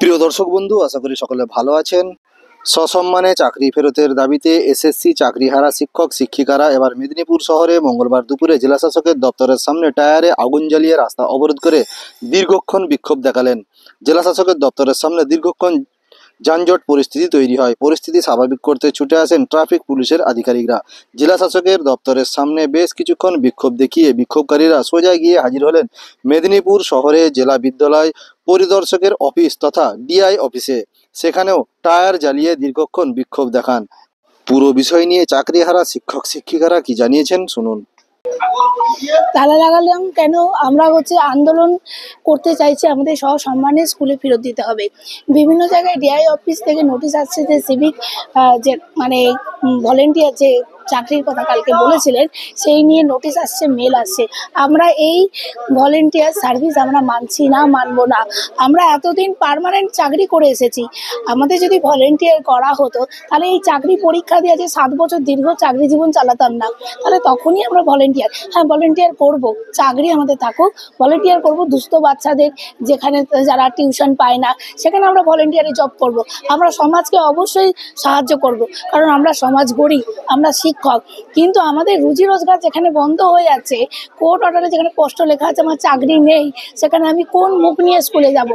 প্রিয় দর্শক বন্ধু, আশা করি সকলে ভালো আছেন। সসম্মানে চাকরি ফেরতের দাবিতে এসএসসি চাকরিহারা শিক্ষক শিক্ষিকারা এবার মেদিনীপুর শহরে মঙ্গলবার দুপুরে জেলা শাসকের দপ্তরের সামনে টায়ারে আগুন জ্বালিয়ে রাস্তা অবরোধ করে দীর্ঘক্ষণ বিক্ষোভ দেখালেন। জেলা শাসকের দপ্তরের সামনে দীর্ঘক্ষণ যানজট পরিস্থিতি তৈরি হয়। পরিস্থিতি স্বাভাবিক করতে ছুটে আসেন ট্রাফিক পুলিশের আধিকারিকরা। জেলা শাসকের দপ্তরের সামনে বেশ কিছুক্ষণ বিক্ষোভ দেখিয়ে বিক্ষোভকারীরা সোজা গিয়ে হাজির হলেন মেদিনীপুর শহরে জেলা বিদ্যালয় পরিদর্শকের অফিস তথা ডিআই অফিসে। সেখানেও টায়ার জ্বালিয়ে দীর্ঘক্ষণ বিক্ষোভ দেখান। পুরো বিষয় নিয়ে চাকরিহারা শিক্ষক শিক্ষিকারা কি জানিয়েছেন শুনুন। তালা লাগালাম কেন? আমরা আন্দোলন করতে চাইছি, আমাদের সসম্মানে স্কুলে ফেরত দিতে হবে। বিভিন্ন জায়গায় ডিআই অফিস থেকে নোটিশ আসছে যে সিভিক যে ভলেন্টিয়ার যে চাকরির কথা কালকে বলেছিলেন, সেই নিয়ে নোটিশ আসছে, মেল আসছে। আমরা এই ভলেন্টিয়ার সার্ভিস আমরা মানছি না, মানবো না। আমরা এতদিন পার্মানেন্ট চাকরি করে এসেছি, আমাদের যদি ভলেন্টিয়ার করা হতো তাহলে এই চাকরি পরীক্ষা দিয়ে যে 7 বছর দীর্ঘ চাকরি জীবন চালাতাম না। তাহলে তখনই আমরা ভলেন্টিয়ার, ভলেন্টিয়ার করব, চাকরি আমাদের থাকুক, ভলেন্টিয়ার করব। দুস্থ বাচ্চাদের যেখানে যারা টিউশন পায় না, সেখানে আমরা ভলেন্টিয়ারে জব করব। আমরা সমাজকে অবশ্যই সাহায্য করব, কারণ আমরা সমাজ গড়ি, আমরা শিক্ষক। কিন্তু আমাদের রুজি রোজগার যেখানে বন্ধ হয়ে যাচ্ছে, কোর্ট অর্ডারে যেখানে স্পষ্ট লেখা আছে আমার চাকরি নেই, সেখানে আমি কোন মুখ নিয়ে স্কুলে যাব?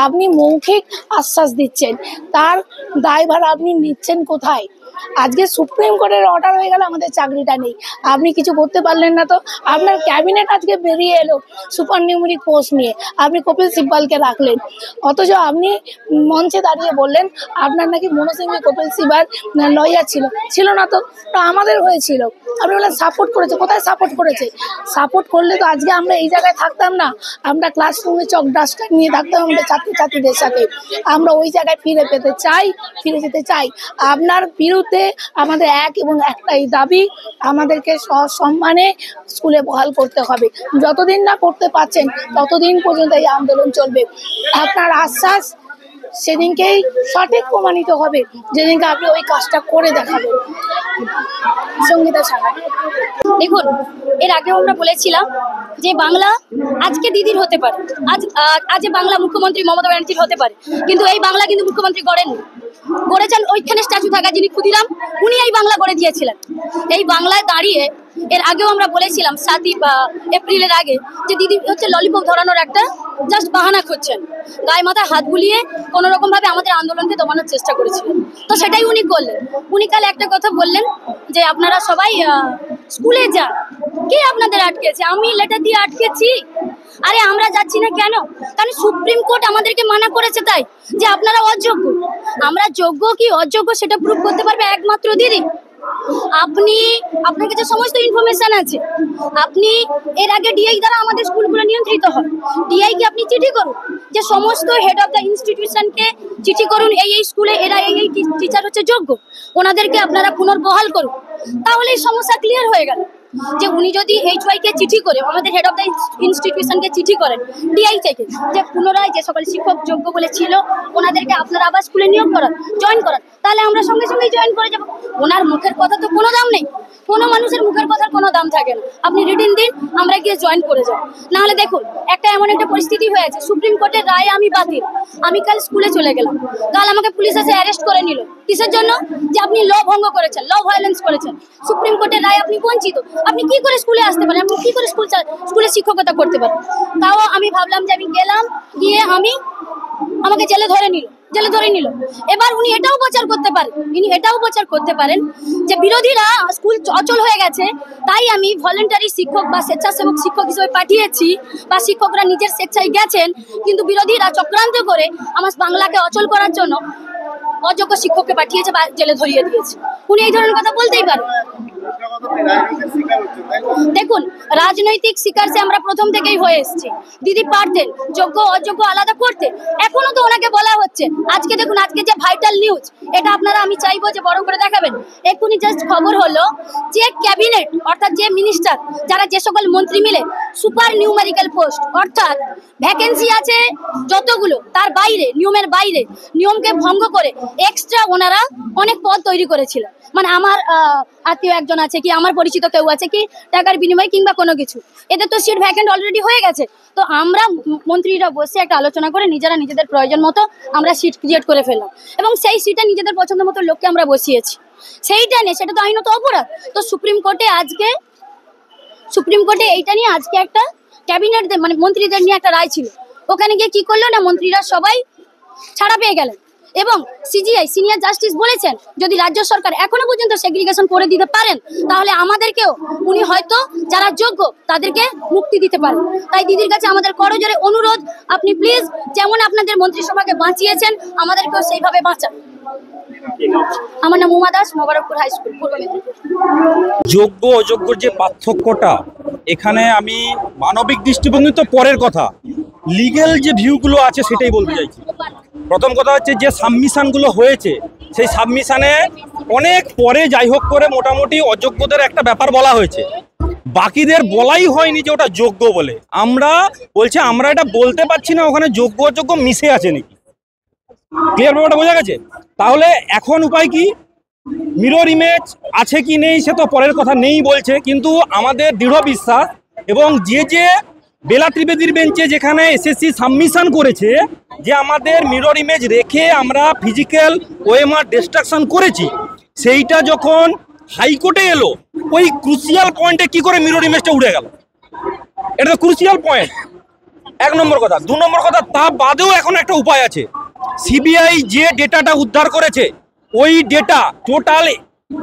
আপনি মৌখিক আশ্বাস দিচ্ছেন, তার দায়ভার আপনি নিচ্ছেন কোথায়? আজকে সুপ্রিম কোর্টের অর্ডার হয়ে গেল আমাদের চাকরিটা নেই, আপনি কিছু করতে পারলেন না। তো আপনার ক্যাবিনেট আজকে বেরিয়ে এলো সুপার নিউমেরিক পোস্ট নিয়ে, আপনি কপিল সিব্বালকে রাখলেন, অথচ আপনি মঞ্চে দাঁড়িয়ে বললেন আপনার নাকি মনোসিংহে কপিল সিব্বাল লয়ার ছিল না। তো আমাদের হয়েছিল, আপনি বললেন সাপোর্ট করেছে। কোথায় সাপোর্ট করেছে? সাপোর্ট করলে তো আজকে আমরা এই জায়গায় থাকতাম না, আমরা ক্লাসরুমে চক ডাস্টার নিয়ে থাকতাম আমাদের ছাত্রছাত্রীদের সাথে। আমরা ওই জায়গায় ফিরে যেতে চাই। আপনার বিরুদ্ধে আমাদের এক এবং একটাই দাবি, আমাদেরকে সসম্মানে স্কুলে বহাল করতে হবে। যতদিন না করতে পারছেন ততদিন পর্যন্ত এই আন্দোলন চলবে। আপনার আশ্বাস সেদিনকেই সঠিক প্রমাণিত হবে, যেদিনকে আপনি ওই কাজটা করে দেখাবেন। সঙ্গীতা সাহা। দেখুন, এর আগেও আমরা বলেছিলাম যে বাংলা আজকে দিদির হতে পারে, আজ বাংলা মুখ্যমন্ত্রী মমতা ব্যানার্জির হতে পারে, কিন্তু এই বাংলা কিন্তু মুখ্যমন্ত্রী গড়েছেন ওইখানে স্ট্যাচু থাকা যিনি ক্ষুদিরাম, উনি এই বাংলা গড়ে দিয়েছিলেন। এই বাংলায় দাঁড়িয়ে এর আগেও আমরা বলেছিলাম 7 এপ্রিলের আগে যে দিদি ললিপপ ধরানোর একটা জাস্ট বাহানা খুঁজছেন, গায়ে মাথায় হাত বুলিয়ে কোনো রকম ভাবে আমাদের আন্দোলনকে দমানোর চেষ্টা করেছিলেন। তো সেটাই উনি করলেন। উনি কাল একটা কথা বললেন যে আপনারা সবাই স্কুলে যান। কে আপনাদের আটকেছে? আমি লেটার দিয়ে আটকেছি? আরে আমরা যাচ্ছি না কেন? কারণ সুপ্রিম কোর্ট আমাদেরকে মানা করেছে, তাই যে আপনারা অযোগ্য। আমরা যোগ্য কি অযোগ্য সেটা প্রুভ করতে পারবে একমাত্র দিদি। আপনার কাছে সমস্ত ইনফরমেশন আছে। আপনি এর আগে ডিআই দ্বারা আমাদের স্কুলগুলো নিয়ন্ত্রিত হয়। ডিআই কে আপনি চিঠি করুন, যে সমস্ত হেড অফ দ্য ইনস্টিটিউশনকে চিঠি করুন, এই স্কুলে এরা এই টিচার হচ্ছে যোগ্য, ওনাদেরকে আপনারা পুনর্বহাল করুন। তাহলে এই সমস্যা ক্লিয়ার হয়ে গেল। যে উনি যদি HY কে চিঠি করে, আমাদের হেড অফ দ্য ইনস্টিটিউশনকে চিঠি করেন ডিআই থেকে, যে পুনরায় যে সকল শিক্ষক যোগ্য বলে ছিল ওনাদেরকে আপনারা আবার স্কুলে নিয়োগ করান, জয়েন করান, তাহলে আমরা সঙ্গে সঙ্গেই জয়েন করে যাব। ওনার মুখের কথা তো কোনো দাম নেই, কোনো মানুষের মুখের কথার কোনো দাম থাকে না। আপনি রিটেন দিন, আমরা গিয়ে জয়েন করে যাব। নাহলে দেখুন, এমন একটা পরিস্থিতি হয়েছে, সুপ্রিম কোর্টের রায় আমি বাতিল, আমি কাল স্কুলে চলে গেলাম, কাল আমাকে পুলিশ এসে অ্যারেস্ট করে নিল। কিসের জন্য? যে আপনি ল ভঙ্গ করেছেন, ল ভায়োলেন্স করেছেন। সুপ্রিম কোর্টের রায় আপনি বঞ্চিত, আপনি কি করে স্কুলে আসতে পারেন? আপনি কি করে স্কুলে শিক্ষকতা করতে পারেন? তাও আমি ভাবলাম যে আমি গেলাম, গিয়ে আমাকে জেলে ধরে নিল। এবার উনি এটাও প্রচার করতে পারেন যে বিরোধীরা স্কুল অচল হয়ে গেছে, তাই আমি ভলেন্টারি শিক্ষক বা স্বেচ্ছাসেবক শিক্ষক হিসেবে পাঠিয়েছি, বা শিক্ষকরা নিজের স্বেচ্ছায় গেছেন, কিন্তু বিরোধীরা চক্রান্ত করে আমার বাংলাকে অচল করার জন্য অযোগ্য শিক্ষককে পাঠিয়েছে বা জেলে ধরিয়ে দিয়েছে। উনি এই ধরনের কথা বলতেই পারেন। দেখুন, রাজনৈতিক শিকার সে আমরা প্রথম থেকেই হয়ে এসেছি। দিদি পারতেন যোগ্য অযোগ্য আলাদা করতে, এখনো তো ওনাকে বলা হচ্ছে। আজকে দেখুন, আজকে যে ভাইটাল নিউজ, এটা আপনারা আমি চাইবো যে বড় করে দেখাবেন। এক্ষুনি জাস্ট খবর হলো যে ক্যাবিনেট অর্থাৎ যে মিনিস্টার, যারা যে সকল মন্ত্রী মিলে সুপার নিউমেরিক্যাল পোস্ট অর্থাৎ ভ্যাকেন্সি আছে যতগুলো তার বাইরে, নিয়মের বাইরে, নিয়মকে ভঙ্গ করে এক্সট্রা ওনারা অনেক পদ তৈরি করেছিল। মানে আমার আত্মীয় একজন আছে কি, আমার পরিচিত কেউ আছে কি, টাকার বিনিময়ে কিংবা কোনো কিছু, এদের তো সিট ভ্যাকেন্ট অলরেডি হয়ে গেছে। তো আমরা মন্ত্রীরা বসে একটা আলোচনা করে নিজেরা নিজেদের প্রয়োজন মতো আমরা সিট ক্রিয়েট করে ফেললাম এবং সেই সিটে নিজেদের পছন্দ মতো লোককে আমরা বসিয়েছি। সেইটা নিয়ে সেটা তো আইনত অপরাধ। তো সুপ্রিম কোর্টে এইটা নিয়ে আজকে একটা ক্যাবিনেটদের মানে মন্ত্রীদের নিয়ে একটা রায় ছিল। ওখানে গিয়ে কি করলো না, মন্ত্রীরা সবাই ছাড়া পেয়ে গেলেন এবং সিজিআই সিনিয়র জাস্টিস বলেছেন যদি রাজ্য সরকার এখনো পর্যন্ত সেগ্রিগেশন করে দিতে পারেন তাহলে আমাদেরকেও উনি হয়তো যারা যোগ্য তাদেরকে মুক্তি দিতে পারেন। তাই দিদির কাছে আমাদের করজোরে অনুরোধ, আপনি প্লিজ যেমন আপনাদের মন্ত্রিসভাকে বাঁচিয়েছেন আমাদেরকেও সেইভাবে বাঁচান। আমার নাম উমা দাস, মোবারকপুর হাই স্কুল, পূর্ব মেদিনীপুর। যোগ্য অযোগ্যর যে পার্থক্যটা, এখানে আমি মানবিক দৃষ্টিভঙ্গি তো পরের কথা, লিগ্যাল যে ভিউগুলো আছে সেটাই বলতে চাইছি। প্রথম কথা হচ্ছে যে সাবমিশনগুলো হয়েছে সেই সাবমিশনে অনেক পরে যাই হোক করে মোটামুটি অযোগ্যদের একটা ব্যাপার বলা হয়েছে, বাকিদের বলাই হয়নি যে ওটা যোগ্য বলে। আমরা বলছি আমরা এটা বলতে পারছি না ওখানে যোগ্য অযোগ্য মিশে আছে নাকি। ক্লিয়ার ব্যাপারটা বোঝা গেছে? তাহলে এখন উপায় কি? মিরর ইমেজ আছে কি নেই সে তো পরের কথা, নেই বলছে, কিন্তু আমাদের দৃঢ় বিশ্বাস এবং যে বেলা ত্রিবেদীর বেঞ্চে যেখানে এসএসসি সাবমিশন করেছে যে আমাদের মিরর ইমেজ রেখে আমরা ফিজিক্যাল ওএমআর ডিস্ট্রাকশন করেছি, সেইটা যখন হাইকোর্টে এলো ওই ক্রুশিয়াল পয়েন্টে কি করে মিরর ইমেজটা উড়ে গেল, এটা তো ক্রুশিয়াল পয়েন্ট। এক নম্বর কথা। দু নম্বর কথা, তা বাদেও এখন একটা উপায় আছে। সিবিআই যে ডেটাটা উদ্ধার করেছে ওই data total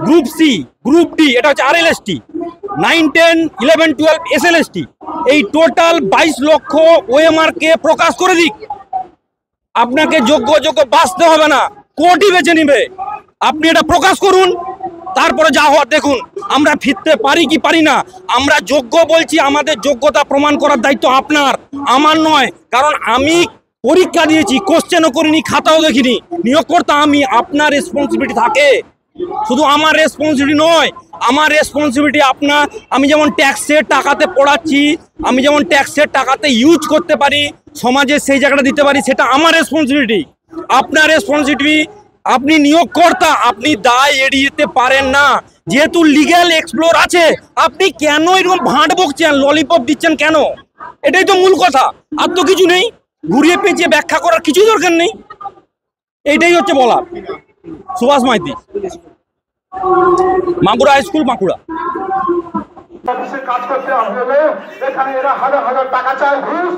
group C, group D, এটা হচ্ছে আরএলএসটি, 9, 10, 11, 12 এসএলএসটি, এই টোটাল 22 লক্ষ ওএমআর কে প্রকাশ করে দিক। আপনাকে যোগ্য অযোগ্য বাঁচতে হবে না, কোর্টই বেছে নিবে। আপনি এটা প্রকাশ করুন, তারপরে যা হওয়ার দেখুন। আমরা ফিরতে পারি কি পারি না, আমরা যোগ্য বলছি, আমাদের যোগ্যতা প্রমাণ করার দায়িত্ব আপনার, আমার নয়। কারণ আমি পরীক্ষা দিয়েছি, কোশ্চেনও করিনি, খাতাও দেখিনি, নিয়োগকর্তা আমি। আপনার রেসপন্সিবিলিটি থাকে, শুধু আমার রেসপন্সিবিলিটি নয়। আমার রেসপন্সিবিলিটি আপনার। আমি যেমন ট্যাক্সের টাকাতে পড়াচ্ছি, আমি যেমন ট্যাক্সের টাকাতে ইউজ করতে পারি, সমাজে সেই জায়গাটা দিতে পারি, সেটা আমার রেসপন্সিবিলিটি। আপনার রেসপন্সিবিলিটি, আপনি নিয়োগকর্তা, আপনি দায় এড়িয়ে যেতে পারেন না। যেহেতু লিগ্যাল এক্সপ্লোর আছে, আপনি কেন এরকম ভাঁট বকছেন, ললিপপ দিচ্ছেন কেন? এটাই তো মূল কথা, আর তো কিছু নেই। ঘুরিয়ে পেঁচিয়ে ব্যাখ্যা করার কিছু দরকার নেই, এইটাই হচ্ছে বলা। Subhash Maity, Magura high school, Bankura. কাজ করতে হবে, এখানে এরা হাজার হাজার টাকা চায়, ঘুষ।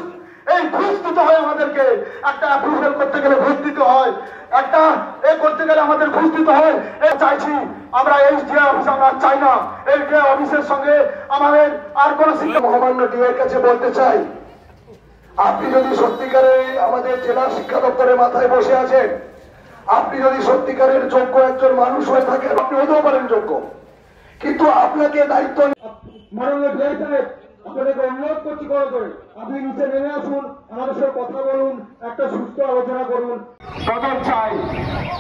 এই ঘুষ দিতে হয় আমাদেরকে। একটা অ্যাপ্রুভাল করতে গেলে ঘুষ দিতে হয়, একটা করতে গেলে আমাদের ঘুষ দিতে হয়। চাইছি আমরা এই ডিএ অফিস আমরা চাই না। এই ডিএ অফিসের সঙ্গে আমাদের আর কোন শিক্ষা মহামান্য ডিএর কাছে বলতে চাই, আপনি যদি সত্যিকারের আমাদের জেলা শিক্ষা দপ্তরের মাথায় বসে আছেন, আপনি যদি সত্যিকারের যোগ্য একজন মানুষ হয়ে থাকেন, আপনি হতেও পারেন যোগ্য, কিন্তু আপনাকে দায়িত্ব মাননীয় ডিআই সাহেব আপনাদেরকে অনুরোধ করছি করে আপনি নিচে নেমে আসুন, আমাদের সাথে কথা বলুন, একটা সুস্থ আলোচনা করুন। বদল চাই,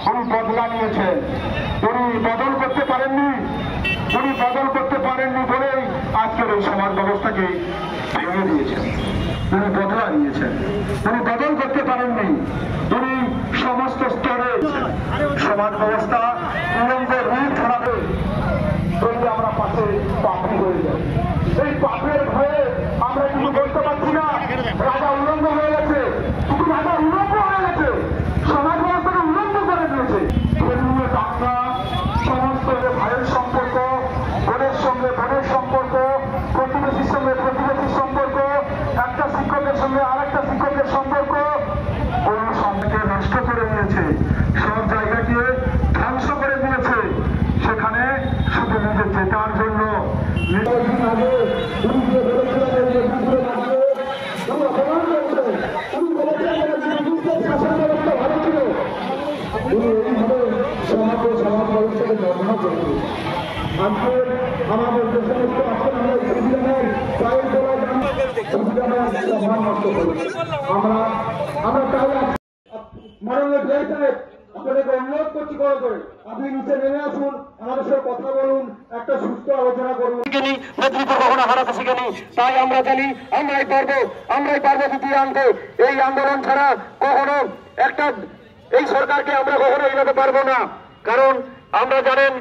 উনি বদলা নিয়েছেন, উনি বদল করতে পারেননি, বলেই আজকের এই সমাজ ব্যবস্থাকে ভেঙে দিয়েছেন। উনি বদলা নিয়েছেন, উনি বদল করতে পারেননি, উনি সমস্ত স্তরে সমাজ ব্যবস্থা উলঙ্গ রূপ ধরাবে। যদি আমরা পাশে পাপড়ি হয়ে যাই, এই পাপের ভয়ে আমরা কিছু বলতে পারছি না। রাজা উলঙ্গ হয়ে গেছে, শুধু রাজা উলঙ্গ হয়ে গেছে, সমাজ ব্যবস্থাকে উলঙ্গ করে দিয়েছে। ধর্মীয় দাঙ্গা, সমস্ত ভাইয়ের সম্পর্ক, বোনের সঙ্গে বোনের সম্পর্ক, প্রতিবেশীর সঙ্গে প্রতিবেশীর সম্পর্ক, একটা শিক্ষকের সঙ্গে আরেকটা শিক্ষকের সম্পর্ক, ওই সঙ্গে নষ্ট করে দিয়েছে, সব জায়গাকে ধ্বংস করে দিয়েছে। সেখানে শুধু নিজের জেতার জন্য আমাদের যে সমস্ত আমরা তাই মাননীয় ডিআই সাহেব আপনাদেরকে অনুরোধ করছি করে শিখেনি, মেদিনীপুর কখনো হারাতে শিখেনি। তাই আমরা জানি আমরাই পারবো দ্বিতীয় আনতে। এই আন্দোলন ছাড়া কখনো এই সরকারকে আমরা কখনো এড়াতে পারবো না, কারণ আমরা জানেন